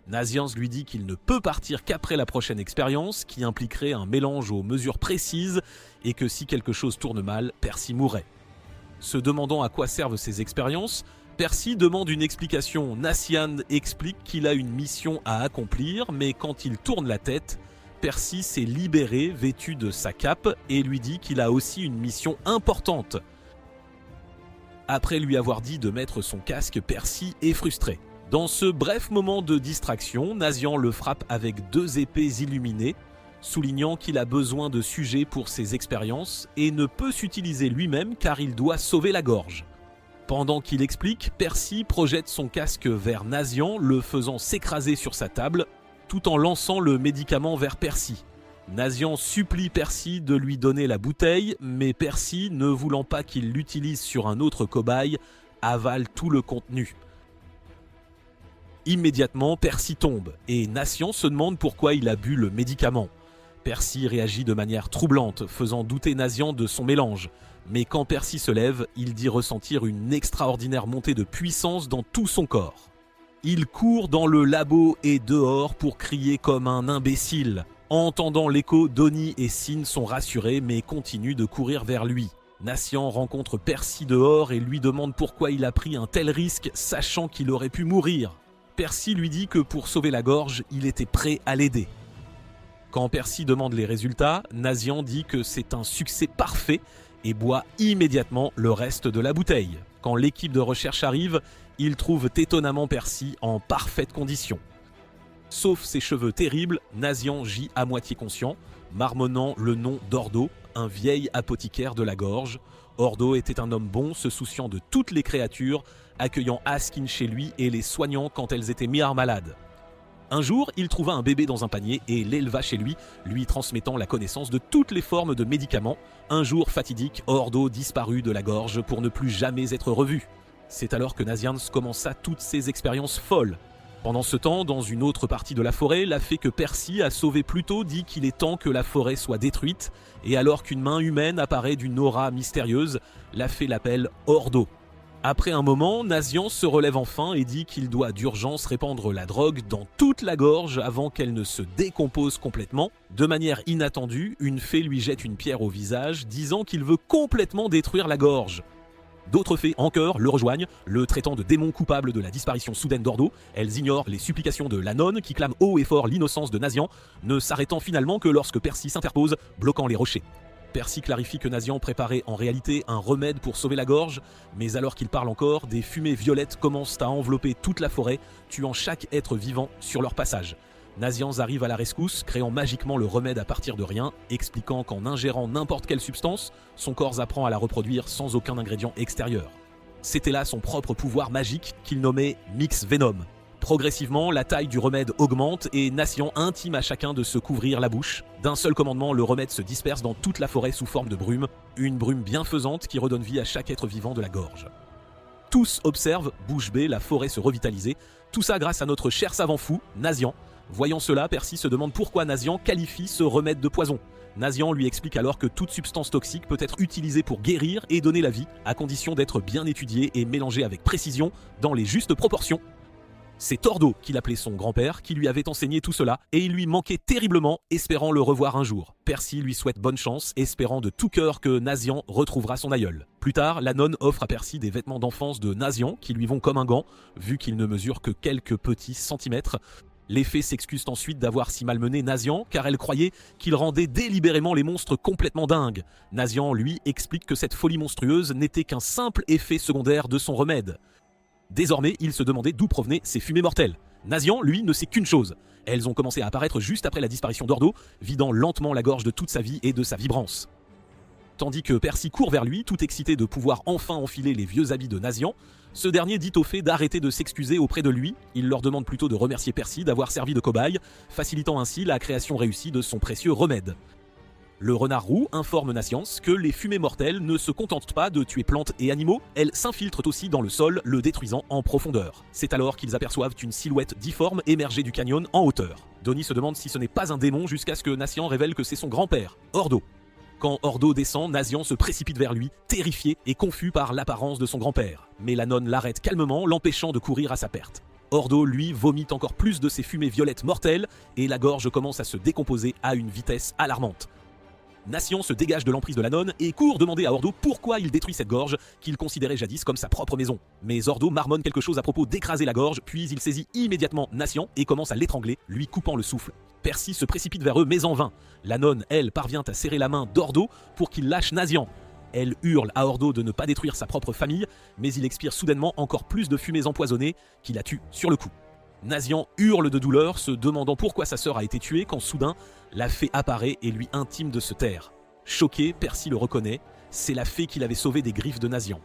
Nazian lui dit qu'il ne peut partir qu'après la prochaine expérience, qui impliquerait un mélange aux mesures précises, et que si quelque chose tourne mal, Percy mourrait. Se demandant à quoi servent ces expériences, Percy demande une explication. Nazian explique qu'il a une mission à accomplir, mais quand il tourne la tête, Percy s'est libéré, vêtu de sa cape, et lui dit qu'il a aussi une mission importante. Après lui avoir dit de mettre son casque, Percy est frustré. Dans ce bref moment de distraction, Nazian le frappe avec 2 épées illuminées, soulignant qu'il a besoin de sujets pour ses expériences et ne peut s'utiliser lui-même car il doit sauver la gorge. Pendant qu'il explique, Percy projette son casque vers Nazian, le faisant s'écraser sur sa table, tout en lançant le médicament vers Percy. Nazian supplie Percy de lui donner la bouteille, mais Percy, ne voulant pas qu'il l'utilise sur un autre cobaye, avale tout le contenu. Immédiatement, Percy tombe, et Nazian se demande pourquoi il a bu le médicament. Percy réagit de manière troublante, faisant douter Nazian de son mélange. Mais quand Percy se lève, il dit ressentir une extraordinaire montée de puissance dans tout son corps. Il court dans le labo et dehors pour crier comme un imbécile. Entendant l'écho, Donnie et Sin sont rassurés mais continuent de courir vers lui. Nazian rencontre Percy dehors et lui demande pourquoi il a pris un tel risque, sachant qu'il aurait pu mourir. Percy lui dit que pour sauver la gorge, il était prêt à l'aider. Quand Percy demande les résultats, Nazian dit que c'est un succès parfait et boit immédiatement le reste de la bouteille. Quand l'équipe de recherche arrive, ils trouvent étonnamment Percy en parfaite condition. Sauf ses cheveux terribles, Nazian gît à moitié conscient, marmonnant le nom d'Ordo, un vieil apothicaire de la gorge. Ordo était un homme bon, se souciant de toutes les créatures, accueillant Askin chez lui et les soignant quand elles étaient mises malades. Un jour, il trouva un bébé dans un panier et l'éleva chez lui transmettant la connaissance de toutes les formes de médicaments. Un jour fatidique, Ordo disparut de la gorge pour ne plus jamais être revu. C'est alors que Nazian commença toutes ses expériences folles. Pendant ce temps, dans une autre partie de la forêt, la fée que Percy a sauvée plus tôt dit qu'il est temps que la forêt soit détruite, et alors qu'une main humaine apparaît d'une aura mystérieuse, la fée l'appelle Ordo. Après un moment, Nazian se relève enfin et dit qu'il doit d'urgence répandre la drogue dans toute la gorge avant qu'elle ne se décompose complètement. De manière inattendue, une fée lui jette une pierre au visage, disant qu'il veut complètement détruire la gorge. D'autres fées, en chœur, le rejoignent, le traitant de démon coupable de la disparition soudaine d'Ordo. Elles ignorent les supplications de la nonne qui clame haut et fort l'innocence de Nazian, ne s'arrêtant finalement que lorsque Percy s'interpose, bloquant les rochers. Percy clarifie que Nazian préparait en réalité un remède pour sauver la gorge, mais alors qu'il parle encore, des fumées violettes commencent à envelopper toute la forêt, tuant chaque être vivant sur leur passage. Nazian arrive à la rescousse, créant magiquement le remède à partir de rien, expliquant qu'en ingérant n'importe quelle substance, son corps apprend à la reproduire sans aucun ingrédient extérieur. C'était là son propre pouvoir magique qu'il nommait Mix Venom. Progressivement, la taille du remède augmente et Nazian intime à chacun de se couvrir la bouche. D'un seul commandement, le remède se disperse dans toute la forêt sous forme de brume, une brume bienfaisante qui redonne vie à chaque être vivant de la gorge. Tous observent, bouche bée, la forêt se revitaliser, tout ça grâce à notre cher savant fou, Nazian. Voyant cela, Percy se demande pourquoi Nazian qualifie ce remède de poison. Nazian lui explique alors que toute substance toxique peut être utilisée pour guérir et donner la vie, à condition d'être bien étudiée et mélangée avec précision dans les justes proportions. C'est Ordo qu'il appelait son grand-père qui lui avait enseigné tout cela et il lui manquait terriblement, espérant le revoir un jour. Percy lui souhaite bonne chance, espérant de tout cœur que Nasian retrouvera son aïeul. Plus tard, la nonne offre à Percy des vêtements d'enfance de Nasian qui lui vont comme un gant, vu qu'il ne mesure que quelques petits centimètres. Les fées s'excusent ensuite d'avoir si malmené Nasian car elle croyait qu'il rendait délibérément les monstres complètement dingues. Nasian, lui, explique que cette folie monstrueuse n'était qu'un simple effet secondaire de son remède. Désormais, il se demandait d'où provenaient ces fumées mortelles. Nasian, lui, ne sait qu'une chose. Elles ont commencé à apparaître juste après la disparition d'Ordo, vidant lentement la gorge de toute sa vie et de sa vibrance. Tandis que Percy court vers lui, tout excité de pouvoir enfin enfiler les vieux habits de Nasian, ce dernier dit aux fées d'arrêter de s'excuser auprès de lui. Il leur demande plutôt de remercier Percy d'avoir servi de cobaye, facilitant ainsi la création réussie de son précieux remède. Le renard roux informe Nasiance que les fumées mortelles ne se contentent pas de tuer plantes et animaux, elles s'infiltrent aussi dans le sol, le détruisant en profondeur. C'est alors qu'ils aperçoivent une silhouette difforme émerger du canyon en hauteur. Donnie se demande si ce n'est pas un démon jusqu'à ce que Nasian révèle que c'est son grand-père, Ordo. Quand Ordo descend, Nasian se précipite vers lui, terrifié et confus par l'apparence de son grand-père. Mais la nonne l'arrête calmement, l'empêchant de courir à sa perte. Ordo, lui, vomit encore plus de ces fumées violettes mortelles et la gorge commence à se décomposer à une vitesse alarmante. Nasian se dégage de l'emprise de la nonne et court demander à Ordo pourquoi il détruit cette gorge qu'il considérait jadis comme sa propre maison. Mais Ordo marmonne quelque chose à propos d'écraser la gorge, puis il saisit immédiatement Nasian et commence à l'étrangler, lui coupant le souffle. Percy se précipite vers eux mais en vain. La nonne, elle, parvient à serrer la main d'Ordo pour qu'il lâche Nasian. Elle hurle à Ordo de ne pas détruire sa propre famille, mais il expire soudainement encore plus de fumées empoisonnées qui la tuent sur le coup. Nasian hurle de douleur, se demandant pourquoi sa sœur a été tuée quand soudain, la fée apparaît et lui intime de se taire. Choqué, Percy le reconnaît, c'est la fée qui l'avait sauvé des griffes de Nasian.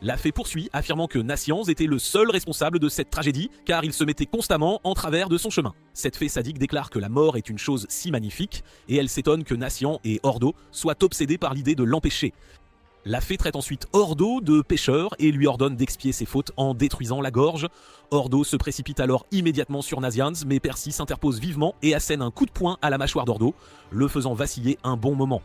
La fée poursuit, affirmant que Nasiance était le seul responsable de cette tragédie, car il se mettait constamment en travers de son chemin. Cette fée sadique déclare que la mort est une chose si magnifique, et elle s'étonne que Nasian et Ordo soient obsédés par l'idée de l'empêcher. La fée traite ensuite Ordo de pécheur et lui ordonne d'expier ses fautes en détruisant la gorge. Ordo se précipite alors immédiatement sur Nasians, mais Percy s'interpose vivement et assène un coup de poing à la mâchoire d'Ordo, le faisant vaciller un bon moment.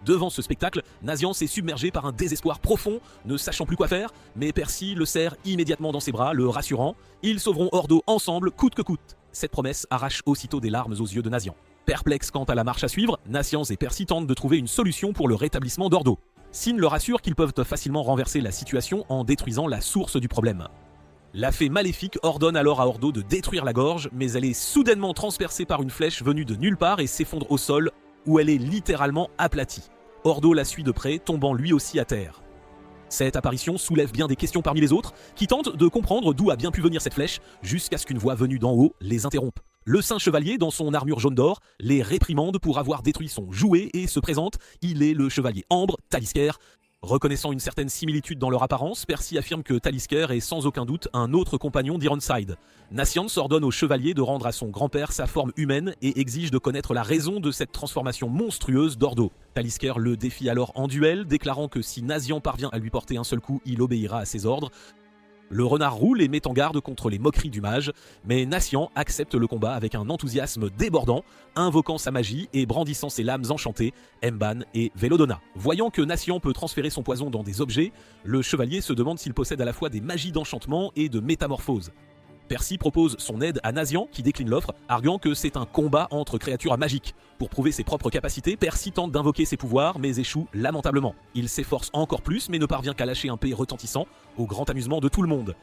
Devant ce spectacle, Nasians est submergé par un désespoir profond, ne sachant plus quoi faire, mais Percy le serre immédiatement dans ses bras, le rassurant. Ils sauveront Ordo ensemble, coûte que coûte. Cette promesse arrache aussitôt des larmes aux yeux de Nasian. Perplexe quant à la marche à suivre, Nasians et Percy tentent de trouver une solution pour le rétablissement d'Ordo. Sin leur assure qu'ils peuvent facilement renverser la situation en détruisant la source du problème. La fée maléfique ordonne alors à Ordo de détruire la gorge, mais elle est soudainement transpercée par une flèche venue de nulle part et s'effondre au sol, où elle est littéralement aplatie. Ordo la suit de près, tombant lui aussi à terre. Cette apparition soulève bien des questions parmi les autres, qui tentent de comprendre d'où a bien pu venir cette flèche, jusqu'à ce qu'une voix venue d'en haut les interrompe. Le saint chevalier, dans son armure jaune d'or, les réprimande pour avoir détruit son jouet et se présente. Il est le chevalier Ambre, Talisker. Reconnaissant une certaine similitude dans leur apparence, Percy affirme que Talisker est sans aucun doute un autre compagnon d'Ironside. Nasians ordonne au chevalier de rendre à son grand-père sa forme humaine et exige de connaître la raison de cette transformation monstrueuse d'Ordo. Talisker le défie alors en duel, déclarant que si Nasian parvient à lui porter un seul coup, il obéira à ses ordres. Le renard roux les met en garde contre les moqueries du mage, mais Nasian accepte le combat avec un enthousiasme débordant, invoquant sa magie et brandissant ses lames enchantées, Mban et Velodona. Voyant que Nasian peut transférer son poison dans des objets, le chevalier se demande s'il possède à la fois des magies d'enchantement et de métamorphose. Percy propose son aide à Nasian, qui décline l'offre, arguant que c'est un combat entre créatures magiques. Pour prouver ses propres capacités, Percy tente d'invoquer ses pouvoirs, mais échoue lamentablement. Il s'efforce encore plus, mais ne parvient qu'à lâcher un P retentissant, au grand amusement de tout le monde.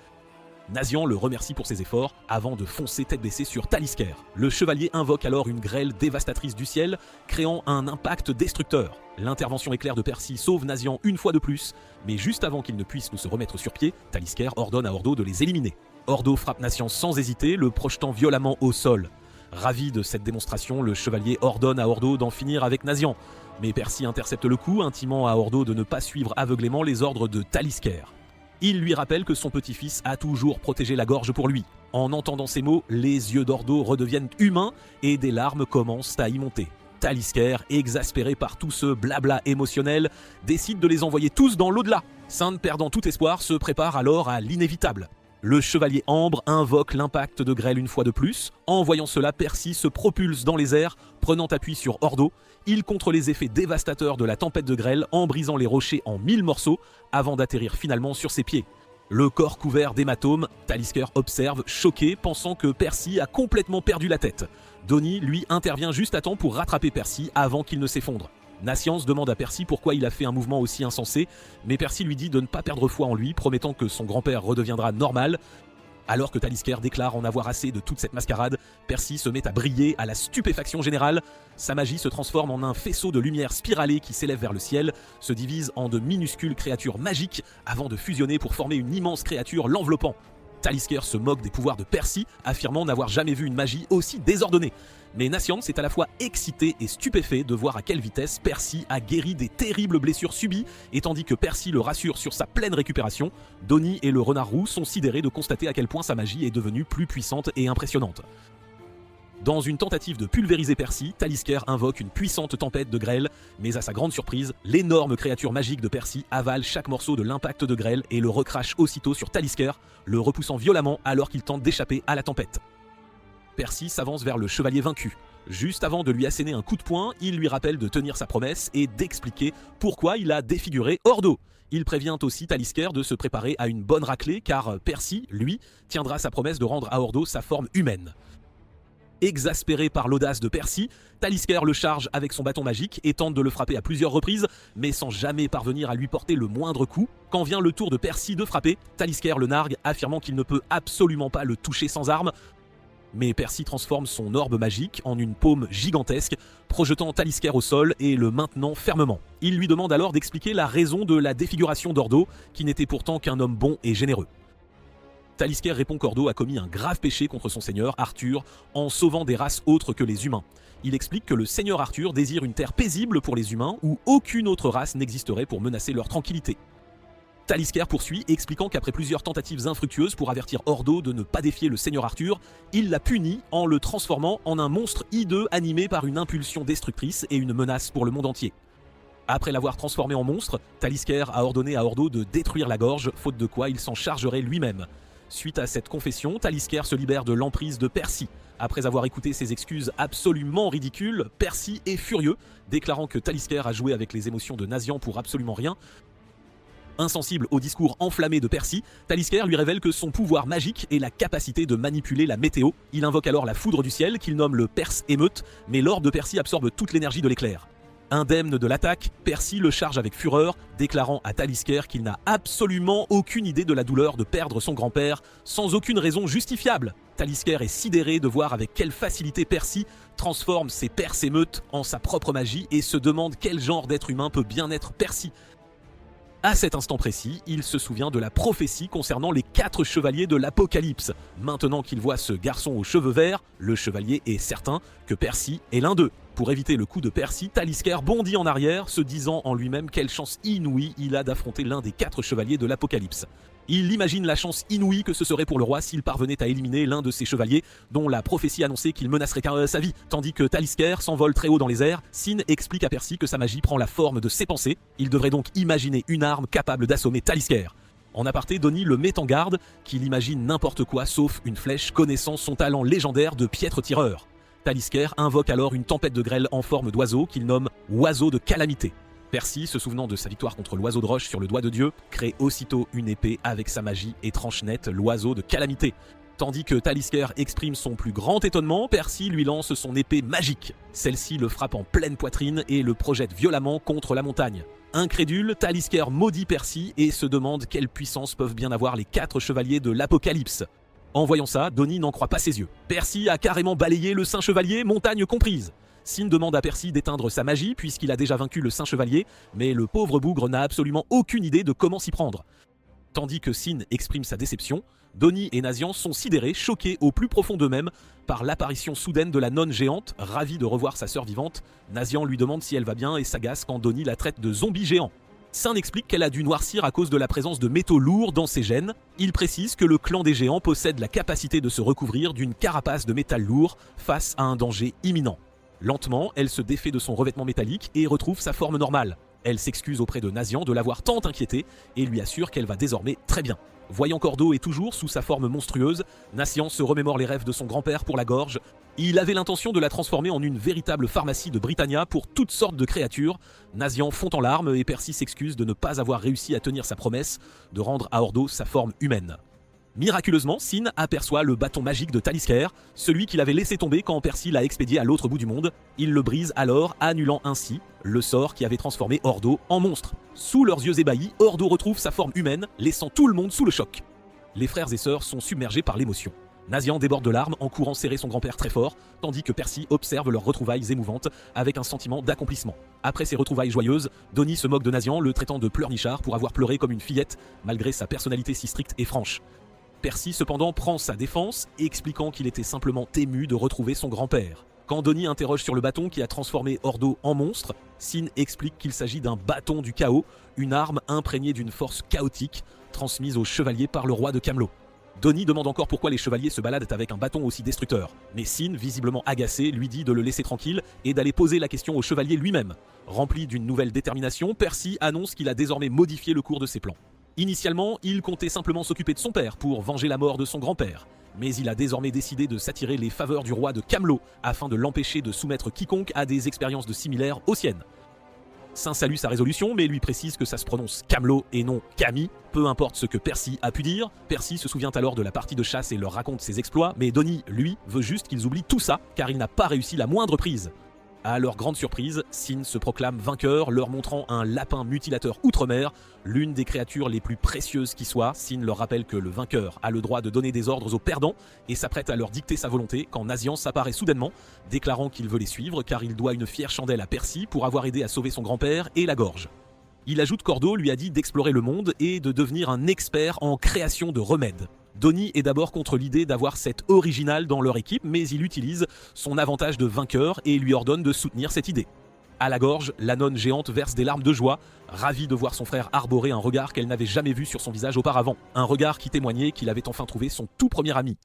Nasian le remercie pour ses efforts, avant de foncer tête baissée sur Talisker. Le chevalier invoque alors une grêle dévastatrice du ciel, créant un impact destructeur. L'intervention éclair de Percy sauve Nasian une fois de plus, mais juste avant qu'il ne puisse nous se remettre sur pied, Talisker ordonne à Ordo de les éliminer. Ordo frappe Nasian sans hésiter, le projetant violemment au sol. Ravi de cette démonstration, le chevalier ordonne à Ordo d'en finir avec Nasian. Mais Percy intercepte le coup, intimant à Ordo de ne pas suivre aveuglément les ordres de Talisker. Il lui rappelle que son petit-fils a toujours protégé la gorge pour lui. En entendant ces mots, les yeux d'Ordo redeviennent humains et des larmes commencent à y monter. Talisker, exaspéré par tout ce blabla émotionnel, décide de les envoyer tous dans l'au-delà. Sainte, perdant tout espoir, se prépare alors à l'inévitable. Le chevalier Ambre invoque l'impact de grêle une fois de plus. En voyant cela, Percy se propulse dans les airs, prenant appui sur Ordo. Il contre les effets dévastateurs de la tempête de grêle en brisant les rochers en 1000 morceaux avant d'atterrir finalement sur ses pieds. Le corps couvert d'hématomes, Talisker observe, choqué, pensant que Percy a complètement perdu la tête. Donnie, lui, intervient juste à temps pour rattraper Percy avant qu'il ne s'effondre. Nascience demande à Percy pourquoi il a fait un mouvement aussi insensé, mais Percy lui dit de ne pas perdre foi en lui, promettant que son grand-père redeviendra normal. Alors que Talisker déclare en avoir assez de toute cette mascarade, Percy se met à briller à la stupéfaction générale. Sa magie se transforme en un faisceau de lumière spiralée qui s'élève vers le ciel, se divise en de minuscules créatures magiques avant de fusionner pour former une immense créature l'enveloppant. Talisker se moque des pouvoirs de Percy, affirmant n'avoir jamais vu une magie aussi désordonnée. Mais Nascience est à la fois excité et stupéfait de voir à quelle vitesse Percy a guéri des terribles blessures subies, et tandis que Percy le rassure sur sa pleine récupération, Donnie et le renard roux sont sidérés de constater à quel point sa magie est devenue plus puissante et impressionnante. Dans une tentative de pulvériser Percy, Talisker invoque une puissante tempête de grêle, mais à sa grande surprise, l'énorme créature magique de Percy avale chaque morceau de l'impact de grêle et le recrache aussitôt sur Talisker, le repoussant violemment alors qu'il tente d'échapper à la tempête. Percy s'avance vers le chevalier vaincu. Juste avant de lui asséner un coup de poing, il lui rappelle de tenir sa promesse et d'expliquer pourquoi il a défiguré Ordo. Il prévient aussi Talisker de se préparer à une bonne raclée car Percy, lui, tiendra sa promesse de rendre à Ordo sa forme humaine. Exaspéré par l'audace de Percy, Talisker le charge avec son bâton magique et tente de le frapper à plusieurs reprises, mais sans jamais parvenir à lui porter le moindre coup. Quand vient le tour de Percy de frapper, Talisker le nargue, affirmant qu'il ne peut absolument pas le toucher sans arme. Mais Percy transforme son orbe magique en une paume gigantesque, projetant Talisker au sol et le maintenant fermement. Il lui demande alors d'expliquer la raison de la défiguration d'Ordo, qui n'était pourtant qu'un homme bon et généreux. Talisker répond qu'Ordo a commis un grave péché contre son seigneur, Arthur, en sauvant des races autres que les humains. Il explique que le seigneur Arthur désire une terre paisible pour les humains où aucune autre race n'existerait pour menacer leur tranquillité. Talisker poursuit, expliquant qu'après plusieurs tentatives infructueuses pour avertir Ordo de ne pas défier le seigneur Arthur, il l'a puni en le transformant en un monstre hideux animé par une impulsion destructrice et une menace pour le monde entier. Après l'avoir transformé en monstre, Talisker a ordonné à Ordo de détruire la gorge, faute de quoi il s'en chargerait lui-même. Suite à cette confession, Talisker se libère de l'emprise de Percy. Après avoir écouté ses excuses absolument ridicules, Percy est furieux, déclarant que Talisker a joué avec les émotions de Nazian pour absolument rien. Insensible au discours enflammé de Percy, Talisker lui révèle que son pouvoir magique est la capacité de manipuler la météo. Il invoque alors la foudre du ciel, qu'il nomme le Perse émeute, mais l'orbe de Percy absorbe toute l'énergie de l'éclair. Indemne de l'attaque, Percy le charge avec fureur, déclarant à Talisker qu'il n'a absolument aucune idée de la douleur de perdre son grand-père, sans aucune raison justifiable. Talisker est sidéré de voir avec quelle facilité Percy transforme ses Perses émeutes en sa propre magie et se demande quel genre d'être humain peut bien être Percy. À cet instant précis, il se souvient de la prophétie concernant les 4 chevaliers de l'Apocalypse. Maintenant qu'il voit ce garçon aux cheveux verts, le chevalier est certain que Percy est l'un d'eux. Pour éviter le coup de Percy, Talisker bondit en arrière, se disant en lui-même quelle chance inouïe il a d'affronter l'un des 4 chevaliers de l'Apocalypse. Il imagine la chance inouïe que ce serait pour le roi s'il parvenait à éliminer l'un de ses chevaliers, dont la prophétie annonçait qu'il menacerait sa vie, tandis que Talisker s'envole très haut dans les airs. Sin explique à Percy que sa magie prend la forme de ses pensées. Il devrait donc imaginer une arme capable d'assommer Talisker. En aparté, Donnie le met en garde, qu'il imagine n'importe quoi sauf une flèche, connaissant son talent légendaire de piètre tireur. Talisker invoque alors une tempête de grêle en forme d'oiseau qu'il nomme « Oiseau de calamité ». Percy, se souvenant de sa victoire contre l'oiseau de roche sur le doigt de Dieu, crée aussitôt une épée avec sa magie et tranche net l'oiseau de calamité. Tandis que Talisker exprime son plus grand étonnement, Percy lui lance son épée magique. Celle-ci le frappe en pleine poitrine et le projette violemment contre la montagne. Incrédule, Talisker maudit Percy et se demande quelle puissance peuvent bien avoir les 4 chevaliers de l'Apocalypse. En voyant ça, Donnie n'en croit pas ses yeux. Percy a carrément balayé le Saint Chevalier, montagne comprise. Sin demande à Percy d'éteindre sa magie puisqu'il a déjà vaincu le Saint Chevalier, mais le pauvre bougre n'a absolument aucune idée de comment s'y prendre. Tandis que Sin exprime sa déception, Donnie et Nazian sont sidérés, choqués au plus profond d'eux-mêmes par l'apparition soudaine de la nonne géante, ravie de revoir sa sœur vivante. Nazian lui demande si elle va bien et s'agace quand Donnie la traite de zombie géant. Sin explique qu'elle a dû noircir à cause de la présence de métaux lourds dans ses gènes. Il précise que le clan des géants possède la capacité de se recouvrir d'une carapace de métal lourd face à un danger imminent. Lentement, elle se défait de son revêtement métallique et retrouve sa forme normale. Elle s'excuse auprès de Nazian de l'avoir tant inquiétée et lui assure qu'elle va désormais très bien. Voyant Cordo et toujours sous sa forme monstrueuse, Nazian se remémore les rêves de son grand-père pour la gorge. Il avait l'intention de la transformer en une véritable pharmacie de Britannia pour toutes sortes de créatures. Nazian fond en larmes et Percy s'excuse de ne pas avoir réussi à tenir sa promesse de rendre à Ordo sa forme humaine. Miraculeusement, Sin aperçoit le bâton magique de Talisker, celui qu'il avait laissé tomber quand Percy l'a expédié à l'autre bout du monde. Il le brise alors, annulant ainsi le sort qui avait transformé Ordo en monstre. Sous leurs yeux ébahis, Ordo retrouve sa forme humaine, laissant tout le monde sous le choc. Les frères et sœurs sont submergés par l'émotion. Nazian déborde de larmes en courant serrer son grand-père très fort, tandis que Percy observe leurs retrouvailles émouvantes avec un sentiment d'accomplissement. Après ces retrouvailles joyeuses, Donnie se moque de Nazian, le traitant de pleurnichard pour avoir pleuré comme une fillette, malgré sa personnalité si stricte et franche. Percy cependant prend sa défense, expliquant qu'il était simplement ému de retrouver son grand-père. Quand Donnie interroge sur le bâton qui a transformé Ordo en monstre, Sin explique qu'il s'agit d'un bâton du chaos, une arme imprégnée d'une force chaotique, transmise aux chevaliers par le roi de Camelot. Donnie demande encore pourquoi les chevaliers se baladent avec un bâton aussi destructeur. Mais Sin, visiblement agacé, lui dit de le laisser tranquille et d'aller poser la question au chevalier lui-même. Rempli d'une nouvelle détermination, Percy annonce qu'il a désormais modifié le cours de ses plans. Initialement, il comptait simplement s'occuper de son père pour venger la mort de son grand-père. Mais il a désormais décidé de s'attirer les faveurs du roi de Camelot afin de l'empêcher de soumettre quiconque à des expériences similaires aux siennes. Sin salue sa résolution, mais lui précise que ça se prononce Camelot et non Camille. Peu importe ce que Percy a pu dire, Percy se souvient alors de la partie de chasse et leur raconte ses exploits, mais Donnie, lui, veut juste qu'ils oublient tout ça, car il n'a pas réussi la moindre prise. À leur grande surprise, Sin se proclame vainqueur, leur montrant un lapin mutilateur outre-mer, l'une des créatures les plus précieuses qui soient. Sin leur rappelle que le vainqueur a le droit de donner des ordres aux perdants et s'apprête à leur dicter sa volonté quand Nazian s'apparaît soudainement, déclarant qu'il veut les suivre car il doit une fière chandelle à Percy pour avoir aidé à sauver son grand-père et la gorge. Il ajoute qu'Ordo lui a dit d'explorer le monde et de devenir un expert en création de remèdes. Donnie est d'abord contre l'idée d'avoir cet original dans leur équipe, mais il utilise son avantage de vainqueur et lui ordonne de soutenir cette idée. À la gorge, la nonne géante verse des larmes de joie, ravie de voir son frère arborer un regard qu'elle n'avait jamais vu sur son visage auparavant. Un regard qui témoignait qu'il avait enfin trouvé son tout premier ami.